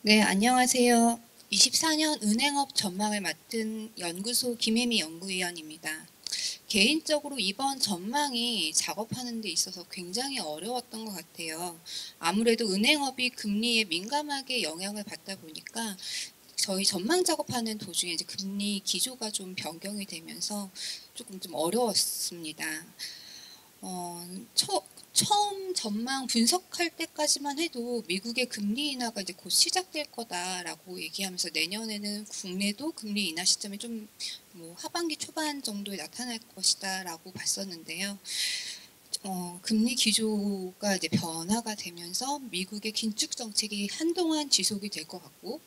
네, 안녕하세요. 24년 은행업 전망을 맡은 연구소 김혜미 연구위원입니다. 개인적으로 이번 전망이 작업하는 데 있어서 굉장히 어려웠던 것 같아요. 아무래도 은행업이 금리에 민감하게 영향을 받다 보니까 저희 전망 작업하는 도중에 이제 금리 기조가 좀 변경이 되면서 조금 좀 어려웠습니다. 어, 처음 전망 분석할 때까지만 해도 미국의 금리 인하가 이제 곧 시작될 거다라고 얘기하면서 내년에는 국내도 금리 인하 시점이 좀 뭐 하반기 초반 정도에 나타날 것이다라고 봤었는데요. 금리 기조가 이제 변화가 되면서 미국의 긴축 정책이 한동안 지속이 될 것 같고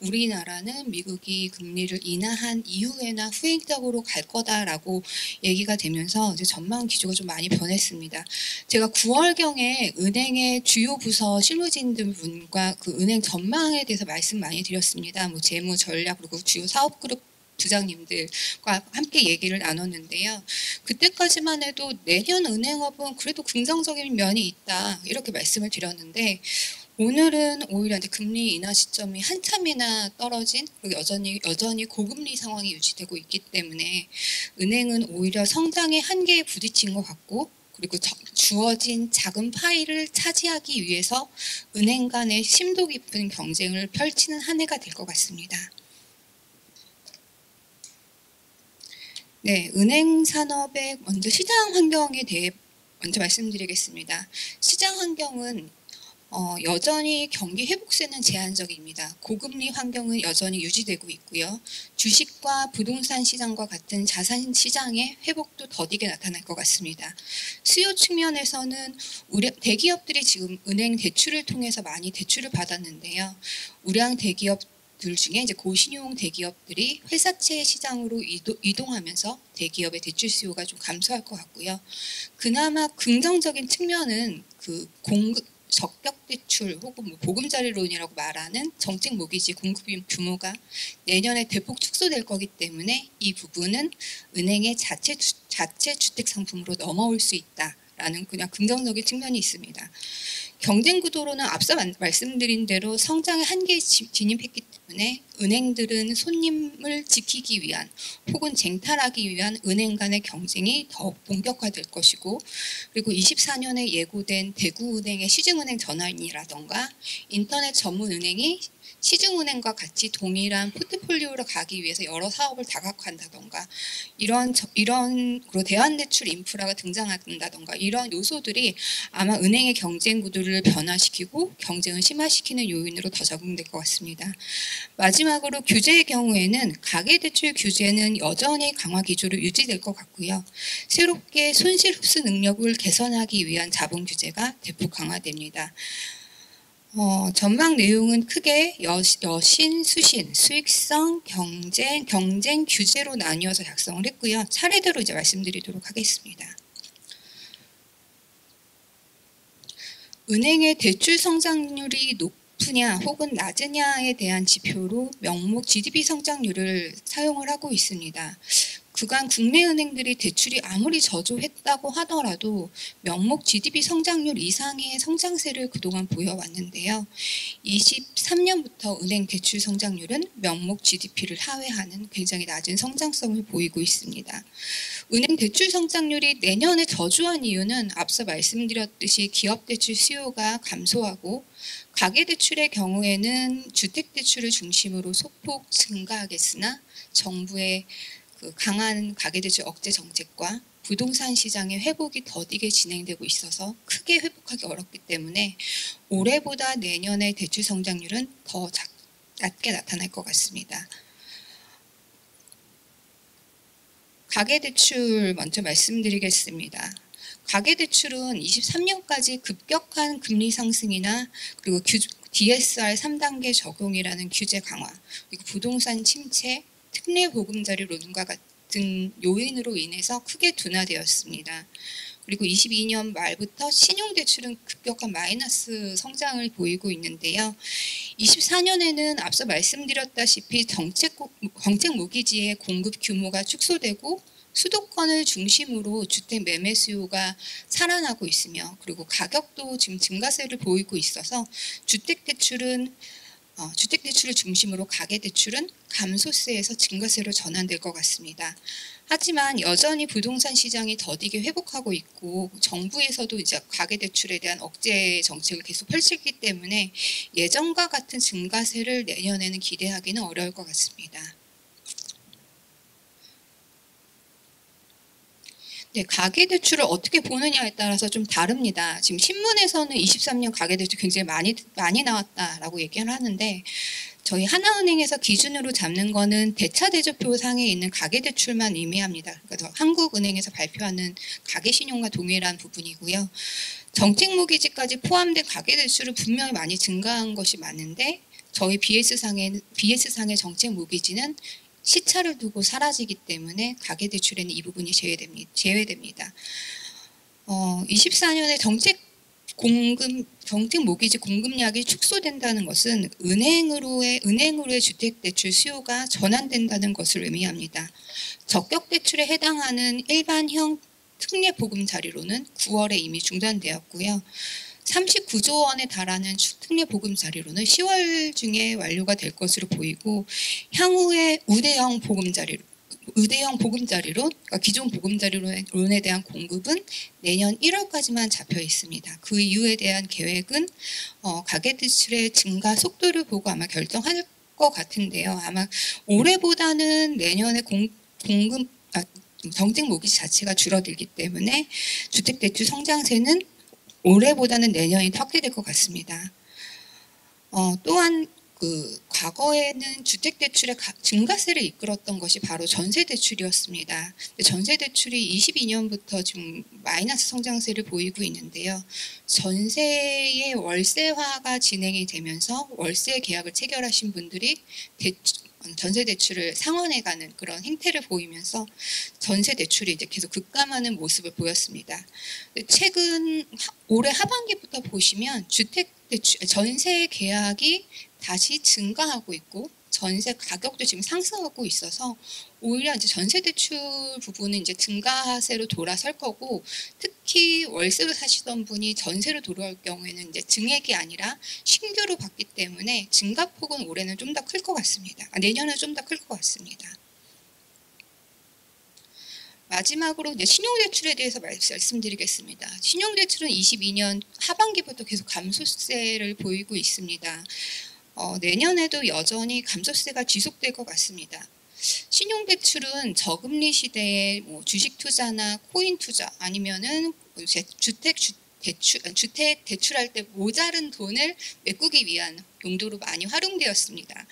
우리나라는 미국이 금리를 인하한 이후에나 후행적으로 갈 거다라고 얘기가 되면서 이제 전망 기조가 좀 많이 변했습니다. 제가 9월경에 은행의 주요 부서 실무진들 분과 그 은행 전망에 대해서 말씀 많이 드렸습니다. 뭐 재무 전략 그리고 주요 사업 그룹 부장님들과 함께 얘기를 나눴는데요. 그때까지만 해도 내년 은행업은 그래도 긍정적인 면이 있다 이렇게 말씀을 드렸는데 오늘은 오히려 이제 금리 인하 시점이 한참이나 떨어진 그리고 여전히 고금리 상황이 유지되고 있기 때문에 은행은 오히려 성장의 한계에 부딪힌 것 같고 그리고 주어진 작은 파일을 차지하기 위해서 은행 간의 심도 깊은 경쟁을 펼치는 한 해가 될 것 같습니다. 네, 은행 산업의 먼저 시장 환경에 대해 먼저 말씀드리겠습니다. 시장 환경은 여전히 경기 회복세는 제한적입니다. 고금리 환경은 여전히 유지되고 있고요. 주식과 부동산 시장과 같은 자산 시장의 회복도 더디게 나타날 것 같습니다. 수요 측면에서는 대기업들이 지금 은행 대출을 통해서 많이 대출을 받았는데요. 우량 대기업들 중에 이제 고신용 대기업들이 회사채 시장으로 이동하면서 대기업의 대출 수요가 좀 감소할 것 같고요. 그나마 긍정적인 측면은 그 적격 대출 혹은 뭐 보금자리론이라고 말하는 정책 모기지 공급 규모가 내년에 대폭 축소될 거기 때문에 이 부분은 은행의 자체 주택 상품으로 넘어올 수 있다라는 그냥 긍정적인 측면이 있습니다. 경쟁 구도로는 앞서 말씀드린 대로 성장의 한계에 진입했기 때문에 은행들은 손님을 지키기 위한 혹은 쟁탈하기 위한 은행 간의 경쟁이 더욱 본격화될 것이고 그리고 24년에 예고된 대구은행의 시중은행 전환이라던가 인터넷 전문은행이 시중은행과 같이 동일한 포트폴리오로 가기 위해서 여러 사업을 다각화한다던가 이런 그리고 대환대출 인프라가 등장한다던가 이런 요소들이 아마 은행의 경쟁 구도를 변화시키고 경쟁을 심화시키는 요인으로 더 적용될 것 같습니다. 마지막으로 규제의 경우에는 가계대출 규제는 여전히 강화 기조로 유지될 것 같고요. 새롭게 손실 흡수 능력을 개선하기 위한 자본 규제가 대폭 강화됩니다. 전망 내용은 크게 여신, 수신, 수익성, 경쟁 규제로 나뉘어서 작성을 했고요. 차례대로 이제 말씀드리도록 하겠습니다. 은행의 대출 성장률이 높으냐 혹은 낮으냐에 대한 지표로 명목 GDP 성장률을 사용을 하고 있습니다. 그간 국내 은행들이 대출이 아무리 저조했다고 하더라도 명목 GDP 성장률 이상의 성장세를 그동안 보여왔는데요. 23년부터 은행 대출 성장률은 명목 GDP를 하회하는 굉장히 낮은 성장성을 보이고 있습니다. 은행 대출 성장률이 내년에 저조한 이유는 앞서 말씀드렸듯이 기업 대출 수요가 감소하고 가계대출의 경우에는 주택대출을 중심으로 소폭 증가하겠으나 정부의 그 강한 가계대출 억제 정책과 부동산 시장의 회복이 더디게 진행되고 있어서 크게 회복하기 어렵기 때문에 올해보다 내년의 대출 성장률은 더 낮게 나타날 것 같습니다. 가계대출 먼저 말씀드리겠습니다. 가계대출은 23년까지 급격한 금리 상승이나 그리고 DSR 3단계 적용이라는 규제 강화, 그리고 부동산 침체, 특례 보금자리론과 같은 요인으로 인해서 크게 둔화되었습니다. 그리고 22년 말부터 신용대출은 급격한 마이너스 성장을 보이고 있는데요. 24년에는 앞서 말씀드렸다시피 정책 모기지의 공급 규모가 축소되고 수도권을 중심으로 주택 매매 수요가 살아나고 있으며 그리고 가격도 지금 증가세를 보이고 있어서 주택대출은 주택대출을 중심으로 가계대출은 감소세에서 증가세로 전환될 것 같습니다. 하지만 여전히 부동산 시장이 더디게 회복하고 있고 정부에서도 이제 가계대출에 대한 억제 정책을 계속 펼치기 때문에 예전과 같은 증가세를 내년에는 기대하기는 어려울 것 같습니다. 네, 가계대출을 어떻게 보느냐에 따라서 좀 다릅니다. 지금 신문에서는 23년 가계대출 굉장히 많이 나왔다라고 얘기를 하는데 저희 하나은행에서 기준으로 잡는 거는 대차대조표 상에 있는 가계대출만 의미합니다. 그래서 한국은행에서 발표하는 가계신용과 동일한 부분이고요. 정책모기지까지 포함된 가계대출은 분명히 많이 증가한 것이 맞는데 저희 BS상의 정책모기지는 시차를 두고 사라지기 때문에 가계대출에는 이 부분이 제외됩니다. 24년에 정책 모기지 공급량이 축소된다는 것은 은행으로의 주택대출 수요가 전환된다는 것을 의미합니다. 적격대출에 해당하는 일반형 특례보금자리로는 9월에 이미 중단되었고요. 39조 원에 달하는 특례보금자리로는 10월 중에 완료가 될 것으로 보이고 향후에 우대형 보금자리로 그러니까 기존 보금자리론에 대한 공급은 내년 1월까지만 잡혀 있습니다. 그 이후에 대한 계획은 가계대출의 증가 속도를 보고 아마 결정할 것 같은데요. 아마 올해보다는 내년에 정책 모기지 자체가 줄어들기 때문에 주택대출 성장세는 올해보다는 내년이 확대될 것 같습니다. 또한 과거에는 주택대출의 증가세를 이끌었던 것이 바로 전세대출이었습니다. 전세대출이 22년부터 좀 마이너스 성장세를 보이고 있는데요. 전세의 월세화가 진행이 되면서 월세 계약을 체결하신 분들이 전세대출을 상환해가는 그런 행태를 보이면서 전세대출이 이제 계속 급감하는 모습을 보였습니다. 최근 올해 하반기부터 보시면 전세 계약이 다시 증가하고 있고 전세 가격도 지금 상승하고 있어서 오히려 이제 전세 대출 부분은 이제 증가세로 돌아설 거고 특히 월세로 사시던 분이 전세로 돌아올 경우에는 이제 증액이 아니라 신규로 받기 때문에 증가폭은 올해는 좀 더 클 것 같습니다. 내년은 좀 더 클 것 같습니다. 마지막으로 이제 신용대출에 대해서 말씀드리겠습니다. 신용대출은 22년 하반기부터 계속 감소세를 보이고 있습니다. 내년에도 여전히 감소세가 지속될 것 같습니다. 신용대출은 저금리 시대에 주식 투자나 코인 투자 아니면은 주택 대출할 때 모자른 돈을 메꾸기 위한 용도로 많이 활용되었습니다.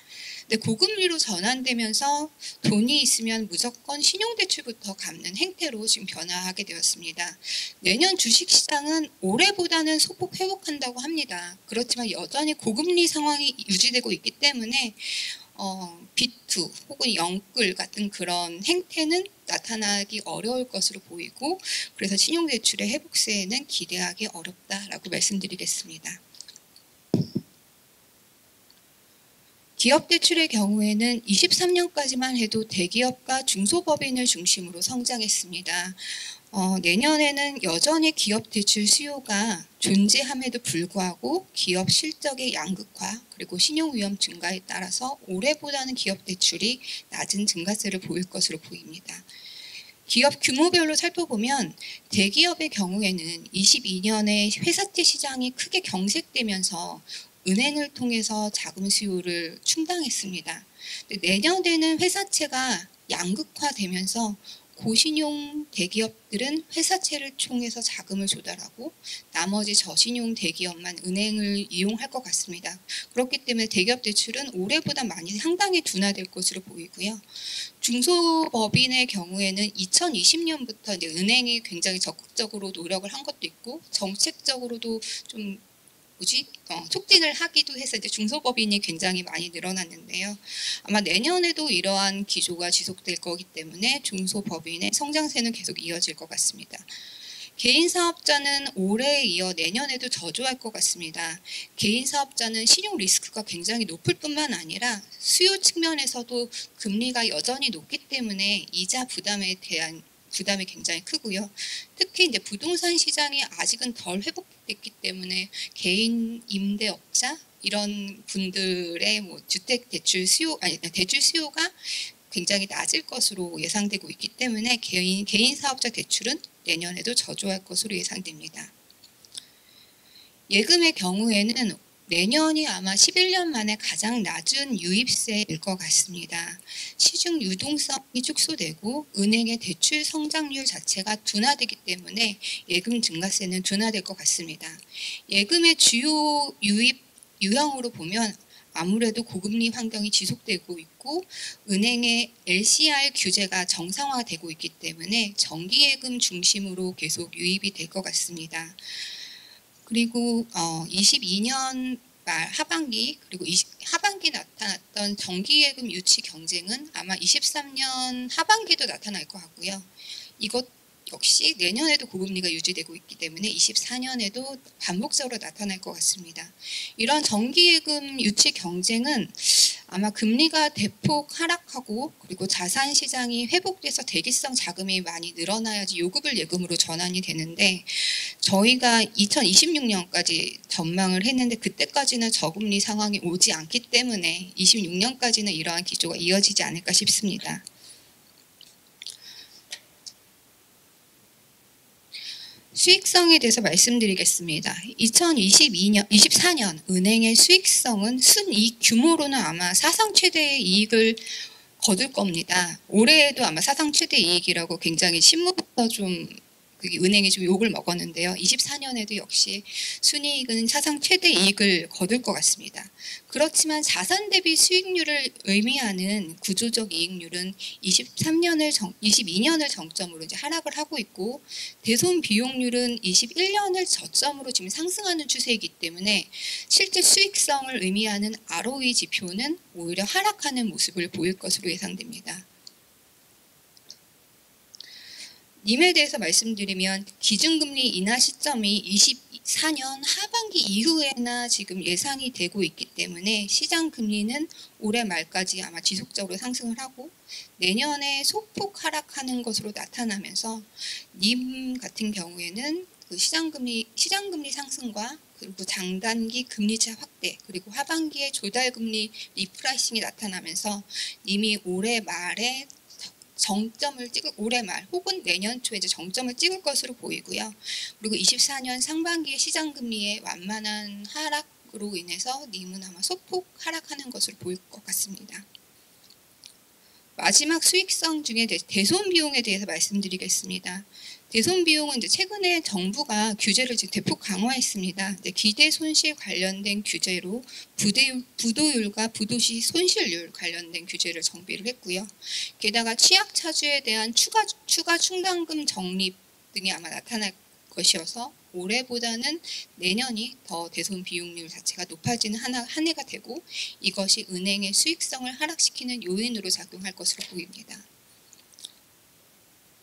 근데 고금리로 전환되면서 돈이 있으면 무조건 신용대출부터 갚는 행태로 지금 변화하게 되었습니다. 내년 주식시장은 올해보다는 소폭 회복한다고 합니다. 그렇지만 여전히 고금리 상황이 유지되고 있기 때문에 비투 혹은 영끌 같은 그런 행태는 나타나기 어려울 것으로 보이고 그래서 신용대출의 회복세에는 기대하기 어렵다라고 말씀드리겠습니다. 기업 대출의 경우에는 23년까지만 해도 대기업과 중소법인을 중심으로 성장했습니다. 내년에는 여전히 기업 대출 수요가 존재함에도 불구하고 기업 실적의 양극화 그리고 신용 위험 증가에 따라서 올해보다는 기업 대출이 낮은 증가세를 보일 것으로 보입니다. 기업 규모별로 살펴보면 대기업의 경우에는 22년에 회사채 시장이 크게 경색되면서 은행을 통해서 자금 수요를 충당했습니다. 내년에는 회사채가 양극화되면서 고신용 대기업들은 회사채를 통해서 자금을 조달하고 나머지 저신용 대기업만 은행을 이용할 것 같습니다. 그렇기 때문에 대기업 대출은 올해보다 많이 상당히 둔화될 것으로 보이고요. 중소법인의 경우에는 2020년부터 이제 은행이 굉장히 적극적으로 노력을 한 것도 있고 정책적으로도 좀 촉진을 하기도 해서 이제 중소법인이 굉장히 많이 늘어났는데요. 아마 내년에도 이러한 기조가 지속될 거기 때문에 중소법인의 성장세는 계속 이어질 것 같습니다. 개인 사업자는 올해에 이어 내년에도 저조할 것 같습니다. 개인 사업자는 신용 리스크가 굉장히 높을 뿐만 아니라 수요 측면에서도 금리가 여전히 높기 때문에 이자 부담에 대한 부담이 굉장히 크고요. 특히 이제 부동산 시장이 아직은 덜 회복됐기 때문에 개인 임대업자, 이런 분들의 뭐 주택 대출 수요 아니 대출 수요가 굉장히 낮을 것으로 예상되고 있기 때문에 개인 사업자 대출은 내년에도 저조할 것으로 예상됩니다. 예금의 경우에는 내년이 아마 11년 만에 가장 낮은 유입세일 것 같습니다. 시중 유동성이 축소되고 은행의 대출 성장률 자체가 둔화되기 때문에 예금 증가세는 둔화될 것 같습니다. 예금의 주요 유입 유형으로 보면 아무래도 고금리 환경이 지속되고 있고 은행의 LCR 규제가 정상화되고 있기 때문에 정기예금 중심으로 계속 유입이 될 것 같습니다. 그리고 22년 말 하반기 그리고 하반기 나타났던 정기예금 유치 경쟁은 아마 23년 하반기도 나타날 것 같고요. 이것 역시 내년에도 고금리가 유지되고 있기 때문에 24년에도 반복적으로 나타날 것 같습니다. 이런 정기예금 유치 경쟁은 아마 금리가 대폭 하락하고 그리고 자산 시장이 회복돼서 대기성 자금이 많이 늘어나야지 요구불 예금으로 전환이 되는데 저희가 2026년까지 전망을 했는데 그때까지는 저금리 상황이 오지 않기 때문에 26년까지는 이러한 기조가 이어지지 않을까 싶습니다. 수익성에 대해서 말씀드리겠습니다. 24년 은행의 수익성은 순이익 규모로는 아마 사상 최대의 이익을 거둘 겁니다. 올해에도 아마 사상 최대 이익이라고 굉장히 신문부터 좀 은행이 좀 욕을 먹었는데요. 24년에도 역시 순이익은 사상 최대 이익을 거둘 것 같습니다. 그렇지만 자산 대비 수익률을 의미하는 구조적 이익률은 22년을 정점으로 이제 하락을 하고 있고 대손 비용률은 21년을 저점으로 지금 상승하는 추세이기 때문에 실제 수익성을 의미하는 ROE 지표는 오히려 하락하는 모습을 보일 것으로 예상됩니다. 님에 대해서 말씀드리면 기준금리 인하 시점이 24년 하반기 이후에나 지금 예상이 되고 있기 때문에 시장 금리는 올해 말까지 아마 지속적으로 상승을 하고 내년에 소폭 하락하는 것으로 나타나면서 님 같은 경우에는 그 시장금리 상승과 그리고 장단기 금리차 확대 그리고 하반기에 조달금리 리프라이싱이 나타나면서 님이 올해 말에 정점을 찍을 올해 말 혹은 내년 초에 이제 정점을 찍을 것으로 보이고요. 그리고 24년 상반기에 시장 금리의 완만한 하락으로 인해서 님은 아마 소폭 하락하는 것으로 보일 것 같습니다. 마지막 수익성 중에 대손 비용에 대해서 말씀드리겠습니다. 대손 비용은 이제 최근에 정부가 규제를 지금 대폭 강화했습니다. 기대 손실 관련된 규제로 부도율과 부도시 손실률 관련된 규제를 정비를 했고요. 게다가 취약 차주에 대한 추가 충당금 적립 등이 아마 나타날 것이어서 올해보다는 내년이 더 대손 비용률 자체가 높아지는 한 해가 되고 이것이 은행의 수익성을 하락시키는 요인으로 작용할 것으로 보입니다.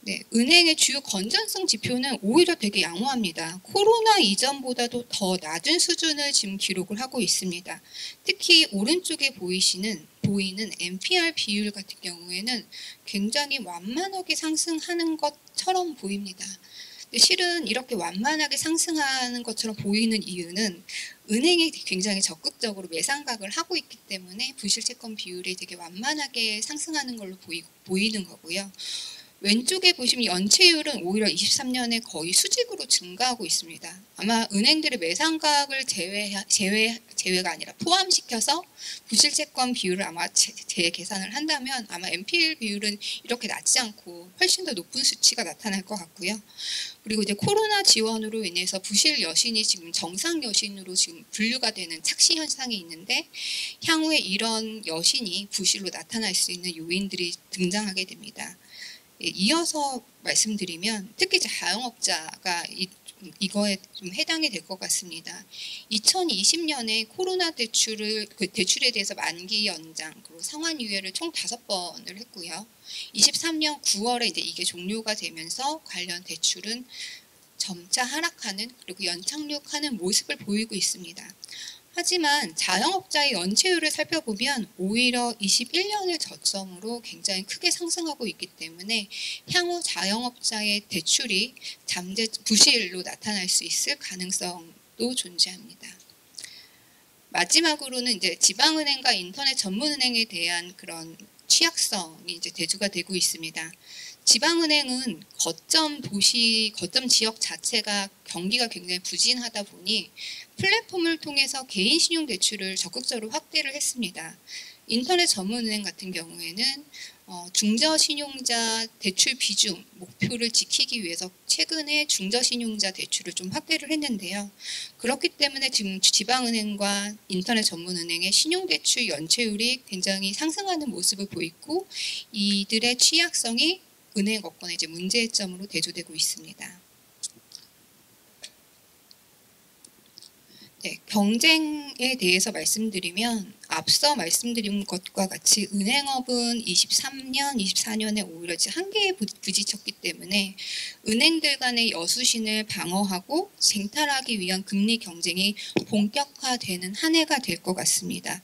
네, 은행의 주요 건전성 지표는 오히려 되게 양호합니다. 코로나 이전보다도 더 낮은 수준을 지금 기록을 하고 있습니다. 특히 오른쪽에 보이는 NPR 비율 같은 경우에는 굉장히 완만하게 상승하는 것처럼 보입니다. 실은 이렇게 완만하게 상승하는 것처럼 보이는 이유는 은행이 굉장히 적극적으로 매상각을 하고 있기 때문에 부실채권 비율이 되게 완만하게 상승하는 걸로 보이는 거고요. 왼쪽에 보시면 연체율은 오히려 23년에 거의 수직으로 증가하고 있습니다. 아마 은행들의 매상각을 제외가 아니라 포함시켜서 부실채권 비율을 아마 재계산을 한다면 아마 NPL 비율은 이렇게 낮지 않고 훨씬 더 높은 수치가 나타날 것 같고요. 그리고 이제 코로나 지원으로 인해서 부실 여신이 지금 정상 여신으로 지금 분류가 되는 착시 현상이 있는데 향후에 이런 여신이 부실로 나타날 수 있는 요인들이 등장하게 됩니다. 이어서 말씀드리면 특히 자영업자가 이거에 좀 해당이 될 것 같습니다. 2020년에 코로나 대출에 대해서 만기 연장 그리고 상환 유예를 총 5번을 했고요. 23년 9월에 이제 이게 종료가 되면서 관련 대출은 점차 하락하는 그리고 연착륙하는 모습을 보이고 있습니다. 하지만 자영업자의 연체율을 살펴보면 오히려 21년을 저점으로 굉장히 크게 상승하고 있기 때문에 향후 자영업자의 대출이 부실로 나타날 수 있을 가능성도 존재합니다. 마지막으로는 이제 지방은행과 인터넷 전문은행에 대한 그런 취약성이 이제 대두가 되고 있습니다. 지방은행은 거점 도시, 거점 지역 자체가 경기가 굉장히 부진하다 보니 플랫폼을 통해서 개인 신용 대출을 적극적으로 확대를 했습니다. 인터넷 전문은행 같은 경우에는 중저신용자 대출 비중 목표를 지키기 위해서 최근에 중저신용자 대출을 좀 확대를 했는데요. 그렇기 때문에 지금 지방은행과 인터넷 전문은행의 신용대출 연체율이 굉장히 상승하는 모습을 보이고 이들의 취약성이 은행 업권의 이제 문제점으로 대두되고 있습니다. 네, 경쟁에 대해서 말씀드리면 앞서 말씀드린 것과 같이 은행업은 23년, 24년에 오히려 한계에 부딪혔기 때문에 은행들 간의 여수신을 방어하고 쟁탈하기 위한 금리 경쟁이 본격화되는 한 해가 될 것 같습니다.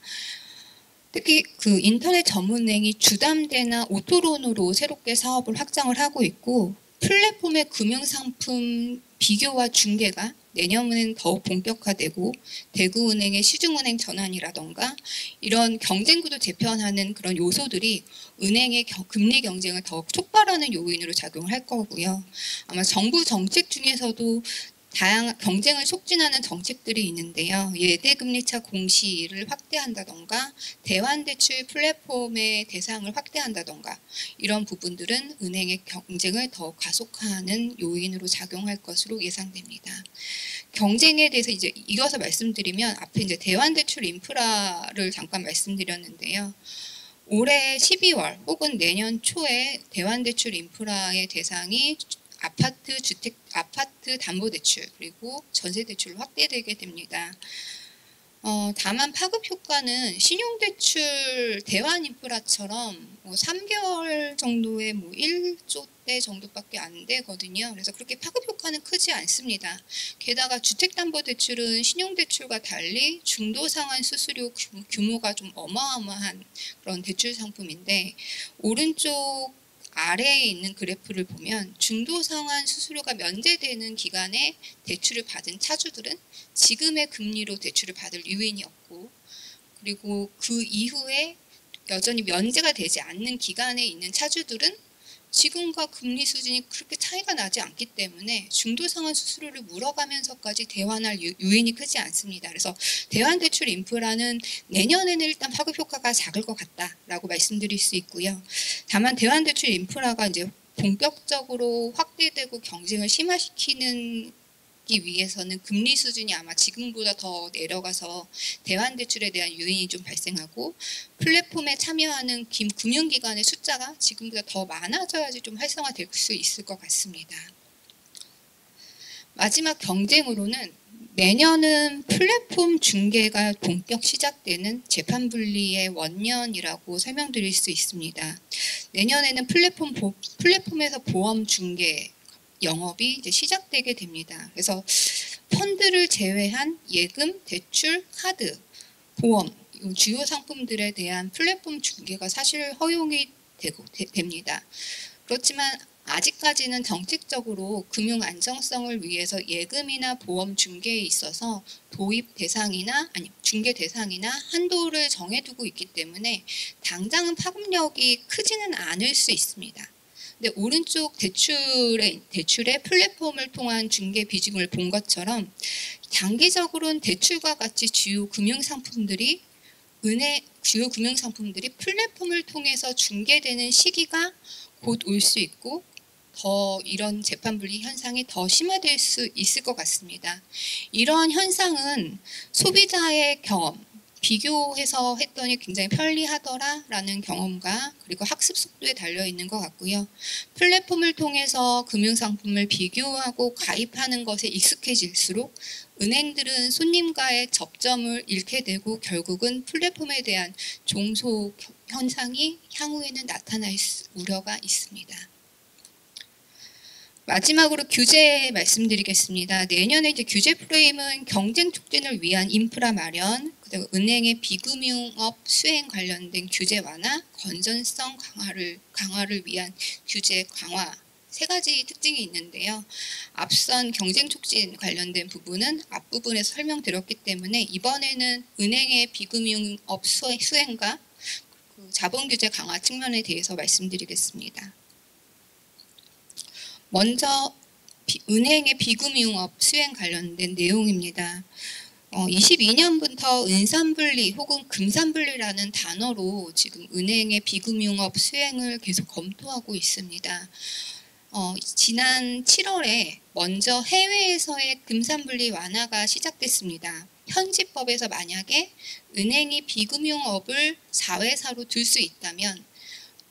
특히 그 인터넷 전문은행이 주담대나 오토론으로 새롭게 사업을 확장을 하고 있고 플랫폼의 금융상품 비교와 중개가 내년에는 더욱 본격화되고 대구은행의 시중은행 전환이라던가 이런 경쟁구도 재편하는 그런 요소들이 은행의 금리 경쟁을 더욱 촉발하는 요인으로 작용을 할 거고요. 아마 정부 정책 중에서도 다양한 경쟁을 촉진하는 정책들이 있는데요. 예대금리차 공시를 확대한다던가 대환대출 플랫폼의 대상을 확대한다던가 이런 부분들은 은행의 경쟁을 더 가속화하는 요인으로 작용할 것으로 예상됩니다. 경쟁에 대해서 이제 이어서 말씀드리면 앞에 이제 대환대출 인프라를 잠깐 말씀드렸는데요. 올해 12월 혹은 내년 초에 대환대출 인프라의 대상이 아파트 담보대출 그리고 전세대출로 확대되게 됩니다. 다만 파급 효과는 신용대출 대환 인프라처럼 3개월 정도의 1조대 정도밖에 안 되거든요. 그래서 그렇게 파급 효과는 크지 않습니다. 게다가 주택담보대출은 신용대출과 달리 중도상환 수수료 규모가 좀 어마어마한 그런 대출 상품인데 오른쪽 아래에 있는 그래프를 보면 중도상환 수수료가 면제되는 기간에 대출을 받은 차주들은 지금의 금리로 대출을 받을 유인이 없고 그리고 그 이후에 여전히 면제가 되지 않는 기간에 있는 차주들은 지금과 금리 수준이 그렇게 차이가 나지 않기 때문에 중도상환 수수료를 물어가면서까지 대환할 요인이 크지 않습니다. 그래서 대환대출 인프라는 내년에는 일단 파급 효과가 작을 것 같다라고 말씀드릴 수 있고요. 다만 대환대출 인프라가 이제 본격적으로 확대되고 경쟁을 심화시키는 위해서는 금리 수준이 아마 지금보다 더 내려가서 대환대출에 대한 요인이 좀 발생하고 플랫폼에 참여하는 금융기관의 숫자가 지금보다 더 많아져야지 좀 활성화될 수 있을 것 같습니다. 마지막 경쟁으로는 내년은 플랫폼 중개가 본격 시작되는 재판분리의 원년이라고 설명드릴 수 있습니다. 내년에는 플랫폼에서 보험 중개 영업이 이제 시작되게 됩니다. 그래서 펀드를 제외한 예금, 대출, 카드, 보험 주요 상품들에 대한 플랫폼 중개가 사실 허용이 됩니다. 그렇지만 아직까지는 정책적으로 금융 안정성을 위해서 예금이나 보험 중개에 있어서 도입 대상이나 중개 대상이나 한도를 정해두고 있기 때문에 당장은 파급력이 크지는 않을 수 있습니다. 근데 오른쪽 대출의 플랫폼을 통한 중개 비중을 본 것처럼 단기적으로는 대출과 같이 주요 금융상품들이 플랫폼을 통해서 중개되는 시기가 곧 올 수 있고 더 이런 재판분리 현상이 더 심화될 수 있을 것 같습니다. 이러한 현상은 소비자의 경험, 비교해서 했더니 굉장히 편리하더라라는 경험과 그리고 학습 속도에 달려있는 것 같고요. 플랫폼을 통해서 금융상품을 비교하고 가입하는 것에 익숙해질수록 은행들은 손님과의 접점을 잃게 되고 결국은 플랫폼에 대한 종속 현상이 향후에는 나타날 우려가 있습니다. 마지막으로 규제 말씀드리겠습니다. 내년에 이제 규제 프레임은 경쟁 촉진을 위한 인프라 마련, 그다음 은행의 비금융업 수행 관련된 규제 완화, 건전성 강화를 위한 규제 강화 세 가지 특징이 있는데요. 앞선 경쟁 촉진 관련된 부분은 앞부분에서 설명드렸기 때문에 이번에는 은행의 비금융업 수행과 자본 규제 강화 측면에 대해서 말씀드리겠습니다. 먼저 은행의 비금융업 수행 관련된 내용입니다. 22년부터 은산분리 혹은 금산분리라는 단어로 지금 은행의 비금융업 수행을 계속 검토하고 있습니다. 지난 7월에 먼저 해외에서의 금산분리 완화가 시작됐습니다. 현지법에서 만약에 은행이 비금융업을 자회사로 둘 수 있다면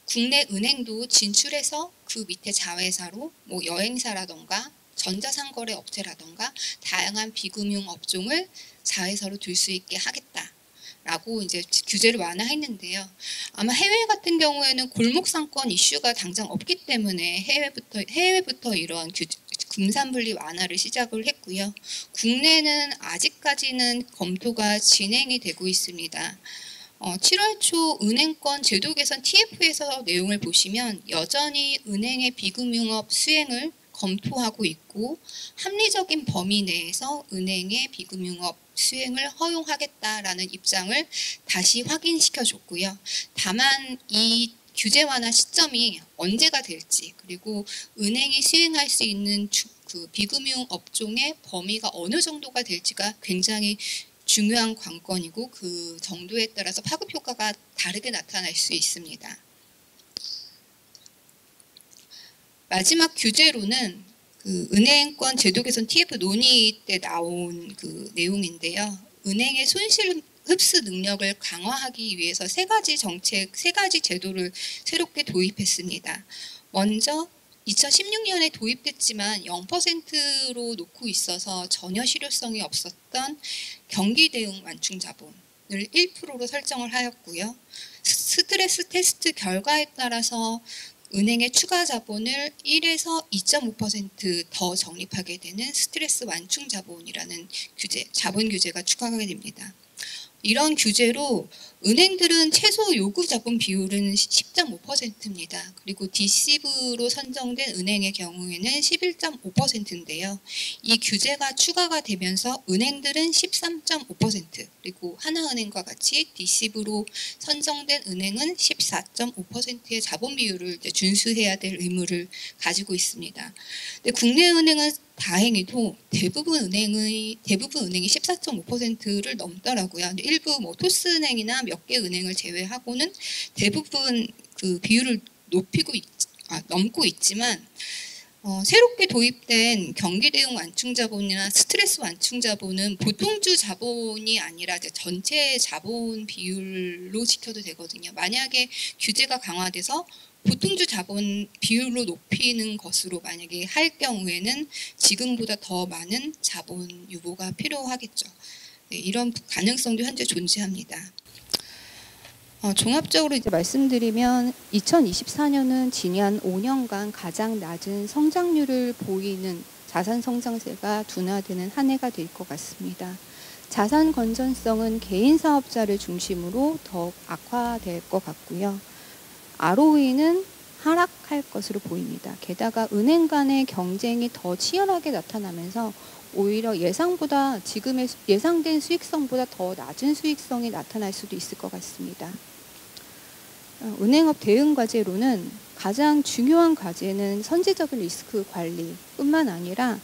국내 은행도 진출해서 그 밑에 자회사로 뭐 여행사라던가 전자상거래 업체라던가 다양한 비금융 업종을 자회사로 둘 수 있게 하겠다라고 이제 규제를 완화했는데요. 아마 해외 같은 경우에는 골목상권 이슈가 당장 없기 때문에 해외부터 이러한 금산분리 완화를 시작을 했고요. 국내는 아직까지는 검토가 진행이 되고 있습니다. 7월 초 은행권 제도 개선 TF에서 내용을 보시면 여전히 은행의 비금융업 수행을 검토하고 있고 합리적인 범위 내에서 은행의 비금융업 수행을 허용하겠다라는 입장을 다시 확인시켜줬고요. 다만 이 규제 완화 시점이 언제가 될지 그리고 은행이 수행할 수 있는 그 비금융 업종의 범위가 어느 정도가 될지가 굉장히 중요한 관건이고 그 정도에 따라서 파급 효과가 다르게 나타날 수 있습니다. 마지막 규제로는 그 은행권 제도 개선 TF 논의 때 나온 그 내용인데요. 은행의 손실 흡수 능력을 강화하기 위해서 세 가지 제도를 새롭게 도입했습니다. 먼저 2016년에 도입됐지만 0%로 놓고 있어서 전혀 실효성이 없었던 경기 대응 완충 자본을 1%로 설정을 하였고요. 스트레스 테스트 결과에 따라서 은행의 추가 자본을 1에서 2.5% 적립하게 되는 스트레스 완충 자본이라는 자본 규제가 추가하게 됩니다. 이런 규제로 은행들은 최소 요구 자본 비율은 10.5%입니다. 그리고 디시브로 선정된 은행의 경우에는 11.5%인데요. 이 규제가 추가가 되면서 은행들은 13.5%, 그리고 하나은행과 같이 디시브로 선정된 은행은 14.5%의 자본 비율을 이제 준수해야 될 의무를 가지고 있습니다. 근데 국내 은행은 다행히도 대부분 은행이 14.5%를 넘더라고요. 일부 뭐 토스은행이나 몇 개 은행을 제외하고는 대부분 그 비율을 넘고 있지만 새롭게 도입된 경기 대응 완충 자본이나 스트레스 완충 자본은 보통주 자본이 아니라 이제 전체 자본 비율로 지켜도 되거든요. 만약에 규제가 강화돼서 보통주 자본 비율로 높이는 것으로 만약에 할 경우에는 지금보다 더 많은 자본 유보가 필요하겠죠. 네, 이런 가능성도 현재 존재합니다. 종합적으로 이제 말씀드리면 2024년은 지난 5년간 가장 낮은 성장률을 보이는 자산 성장세가 둔화되는 한 해가 될 것 같습니다. 자산 건전성은 개인 사업자를 중심으로 더욱 악화될 것 같고요. ROE는 하락할 것으로 보입니다. 게다가 은행 간의 경쟁이 더 치열하게 나타나면서 오히려 지금의 예상된 수익성보다 더 낮은 수익성이 나타날 수도 있을 것 같습니다. 은행업 대응 과제로는 가장 중요한 과제는 선제적인 리스크 관리뿐만 아니라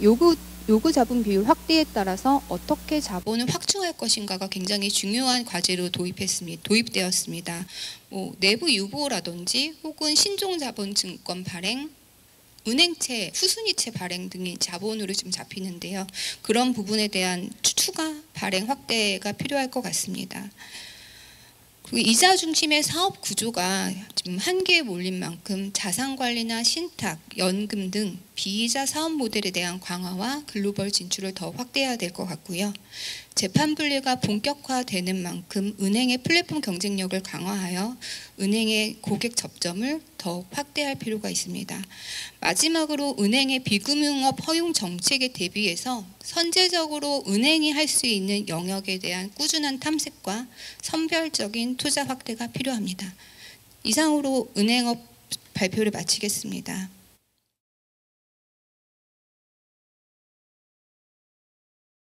요구 자본 비율 확대에 따라서 어떻게 자본을 확충할 것인가가 굉장히 중요한 과제로 도입되었습니다. 내부 유보라든지 혹은 신종자본증권 발행, 은행채, 후순위채 발행 등이 자본으로 좀 잡히는데요. 그런 부분에 대한 추가 발행 확대가 필요할 것 같습니다. 그리고 이자 중심의 사업 구조가 지금 한계에 몰린 만큼 자산관리나 신탁, 연금 등 비이자 사업 모델에 대한 강화와 글로벌 진출을 더 확대해야 될 것 같고요. 재판 분리가 본격화되는 만큼 은행의 플랫폼 경쟁력을 강화하여 은행의 고객 접점을 더욱 확대할 필요가 있습니다. 마지막으로 은행의 비금융업 허용 정책에 대비해서 선제적으로 은행이 할 수 있는 영역에 대한 꾸준한 탐색과 선별적인 투자 확대가 필요합니다. 이상으로 은행업 발표를 마치겠습니다.